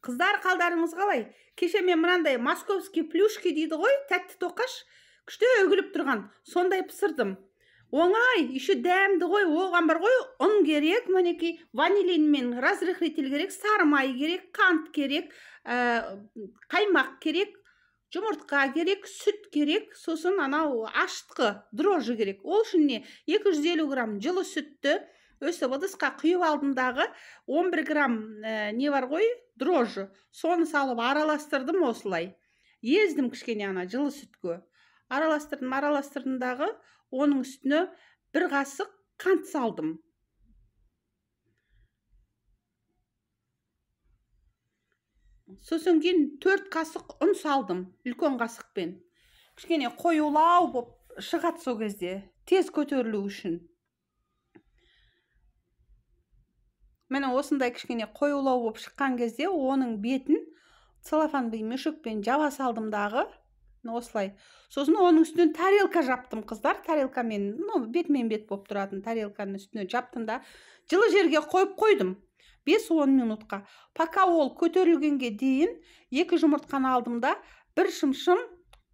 Қыздар, қалдарыңыз қалай? Кеше мен мынандай московский плюшки дейді ғой, тәтті тоқаш, күшті өгіліп тұрған. Сондай пысырдым. Оңай, еще дәмді ғой, оған бар ғой, ұн керек, мінекей, ванилин мен разрыхлитель керек, сары май керек, қант керек, қаймақ керек, жұмыртқа керек, сүт керек, сосын анау ашытқы, дрожжи керек. Ол үшін не? 250 грамм жылы сүтті өстіп ыдысқа құйып алдымдағы 11 грамм не бар ғой, дрожжи. Соны салып араластырдым осылай. Ездім кішкене ана жылы сүтке. Араластырдым, оның үстіне бір қасық қант салдым. Сосын кейін 4 қасық ұн салдым, үлкен қасықпен. Кішкене қоюлау боп шығады сол кезде, тез көтерілу үшін. Мені осындай кішкене қоюлау боп шыққан кезде оның бетін целлофановый мешокпен жаба салдым дағы, осылай. Сосын оның үстінен тарелка жаптым, қыздар. Тарелкамен, бетмен бет боп тұратын тарелканың үстіне жаптым да, жылы жерге қойып қойдым. 5-10 минутқа. Пока ол көтерілгенге дейін 2 жұмыртқаны алдым да, 1 шымшым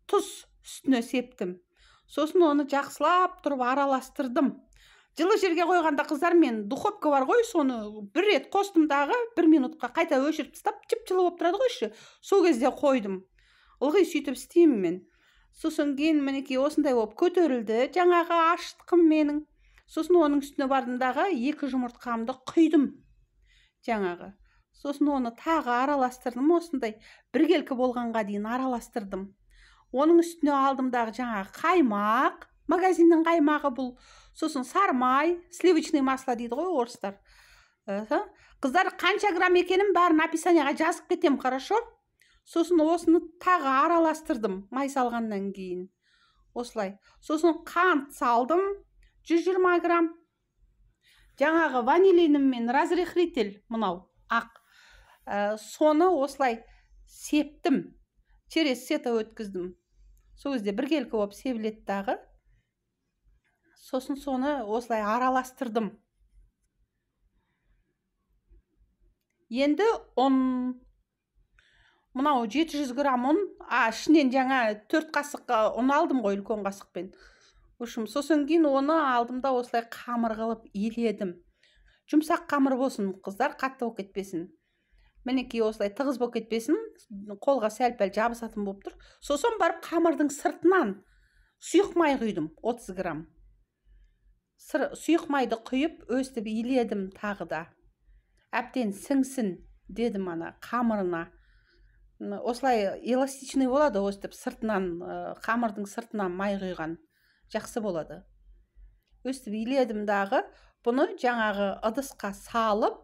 тұз үстіне септім. Сосын оны жақсылап тұрып араластырдым. Жылы жерге қойғанда, қыздар, мен духовка бар ғой, соны бір рет қостым дағы, 1 минутқа қайта өшіріп тастап, жып-жылы болып тұрады ғой, сол кезде қойдым. Ылғи сөйтіп істеймін мен. Сосын кейін мінекей осындай болып көтерілді, жаңағы ашытқым менің. Сосын оның үстіне бардым дағы, 2 жұмыртқамды құйдым. Жаңағы. Сосын оны тағы араластырдым, осындай біркелкі болғанға дейін араластырдым. Оның үстіне алдымдағы жаңағы қаймақ, магазиннің қаймағы бұл. Сосын сары май, сливочный масло дейді ғой орыстар. Қыздар, қанша грамм екенін бәрін описанияға жазып кетем, хорошо? Сосын осыны тағы араластырдым, май салғаннан кейін. Осылай. Сосын қант салдым, 120 грамм. Жаңағы ванилинім мен разрыхлитель, мынау, ақ. Соны осылай септім. Через сето өткіздім. Сол кезде біркелкі болып себілет дағы. Сосын соны осылай араластырдым. Енді ұн. Мынау 700 грамм ұн. Ішінен жаңа 4 қасық ұн алдым ғой, үлкен қасықпен. Сосын кейін оны алдымда осылай қамыр қылып еледім. Жұмсақ қамыр болсын, қыздар, қатты болып кетпесін. Мінекей осылай тығыз болып кетпесін, қолға сәл-пәл жабысатын болып тұр. Сосын барып қамырдың сыртынан сұйық май құйдым, 30 грамм. Сұйық майды құйып, өстіп еледім тағы да. Әптен сіңсін дедім ана қамырына. Осылай эластичный болады, өстіп сыртынан, қамырдың сыртынан май құйған. Жақсы болады. Өстіп еледім дағы, бұны жаңағы ыдысқа салып,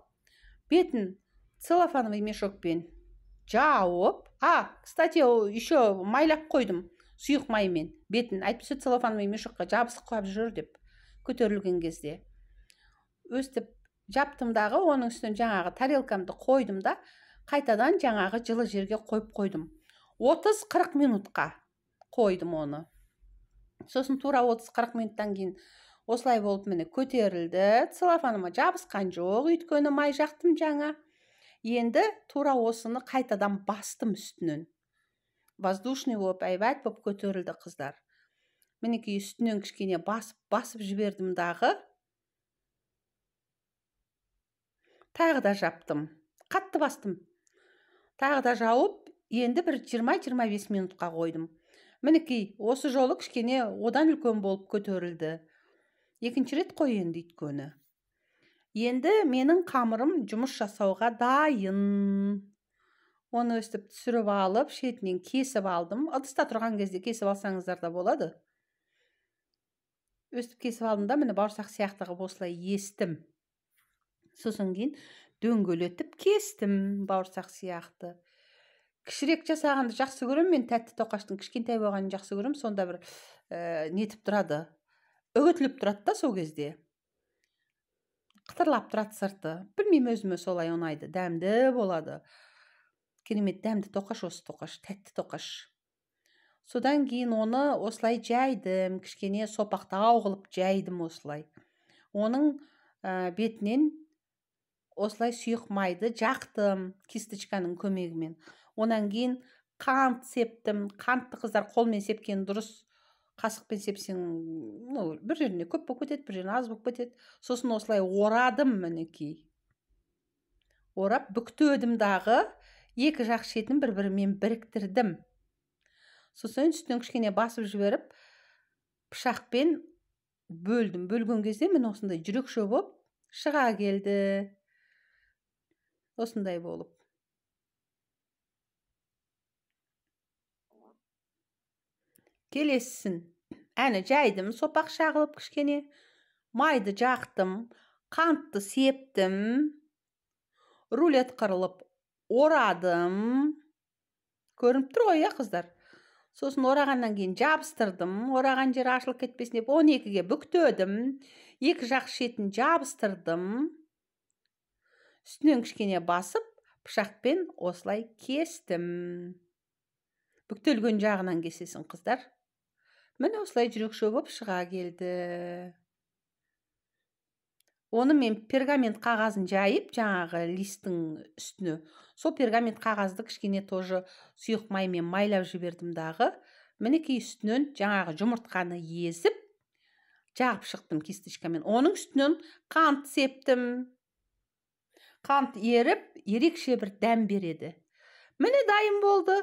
бетін целлофановый мешокпен жауып, кстати, еще майлап қойдым, сұйық маймен бетін, әйтпесе целлофановый мешокқа жабысып қойып жүр деп көтерілген кезде. Өстіп жаптым дағы, оның үстіне жаңағы тарелкамды қойдым да, қайтадан жаңағы жылы жерге қойып қойдым. 30-40 минутқа қойдым оны. Сосын тура 30-40 минуттан кейін осылай болып мені көтерілді. Целлофаныма жабысқан жоқ, өйткені май жақтым жаңа. Енді тура осыны қайтадан бастым үстінен. Воздушный болып, әйбәт болып көтерілді, қыздар. Мінекей үстінен кішкене басып жібердім дағы. Тағы да жаптым. Қатты бастым. Тағы да жауып, енді бір 20-25 минутқа қойдым. Мінекей, осы жолы кішкене одан үлкен болып көтерілді. Екінші рет қой енді өйткені. Енді менің қамырым жұмыс жасауға дайын. Оны өстіп түсіріп алып, шетінен кесіп алдым. Ыдыста тұрған кезде кесіп алсаңыздар да болады. Өстіп кесіп алдым да, міне бауырсақ сияқты қылып осылай естім. Сосын кейін дөңгелетіп кестім бауырсақ сияқты. Кішірек жасағанды жақсы көрем, мен тәтті тоқаштың кішкентай болғанын жақсы көрем, сонда бір нетіп тұрады. Үгітіліп тұрады да сол кезде. Қытырлап тұрады сырты. Білмеймін, өзіме солай ұнайды. Дәмді болады. Керемет дәмді тоқаш осы тоқаш, тәтті тоқаш. Содан кейін оны осылай жайдым, кішкене сопақтау қылып жайдым осылай. Оның бетінен осылай сұйық майды жақтым кисточканың көмегімен. Онан кейін қант септім. Қантты қыздар қолмен сепкен дұрыс. Қасықпен сепсең, бір жеріне көп болып кетеді, бір жеріне аз болып кетеді. Сосын осылай орадым, мінекей. Орап бүктөдім дағы, екі жақ шетін бір-бірімен біріктірдім. Сосын үстінен кішкене басып жіберіп, пышақпен бөлдім. Бөлген кезде мен осындай жүрекше болып шыға келді. Осындай болып. Келесісін әні жайдым, сопақ шағылып кішкене, майды жақтым, қантты септім, рулет қырылып орадым. Көрініп тұр ғой, қыздар. Сосын орағаннан кейін жабыстырдым, ораған жері ашылып кетпесін деп 12-ге бүктөдім, екі жақ шетін жабыстырдым. Үстінен кішкене басып, пышақпен осылай кестім. Бүктелген жағынан кесесің, қыздар. Міне осылай жүрекше болып шыға келді. Оны мен пергамент қағазын жайып, жаңағы листтің үстіне, сол пергамент қағазды кішкене тоже сұйық маймен майлап жібердім дағы. Мінекей үстінен жаңағы жұмыртқаны езіп, жағып шықтым кисточкамен. Оның үстінен қант септім. Қант еріп, ерекше бір дәм береді. Міне дайын болды.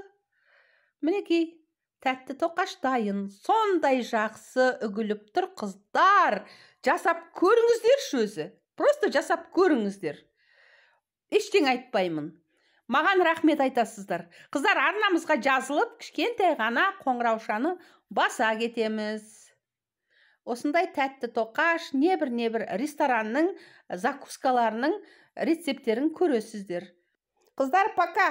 Мінекей. Тәтті тоқаш дайын, сондай жақсы үгіліп тұр, қыздар. Жасап көріңіздер шөзі. Просто жасап көріңіздер. Ештеңе айтпаймын. Маған рахмет айтасыздар. Қыздар, арнамызға жазылып, кішкентай ғана қоңыраушаны баса кетеміз. Осындай тәтті тоқаш, небір ресторанның закускаларының рецептерін көресіздер. Қыздар, пока!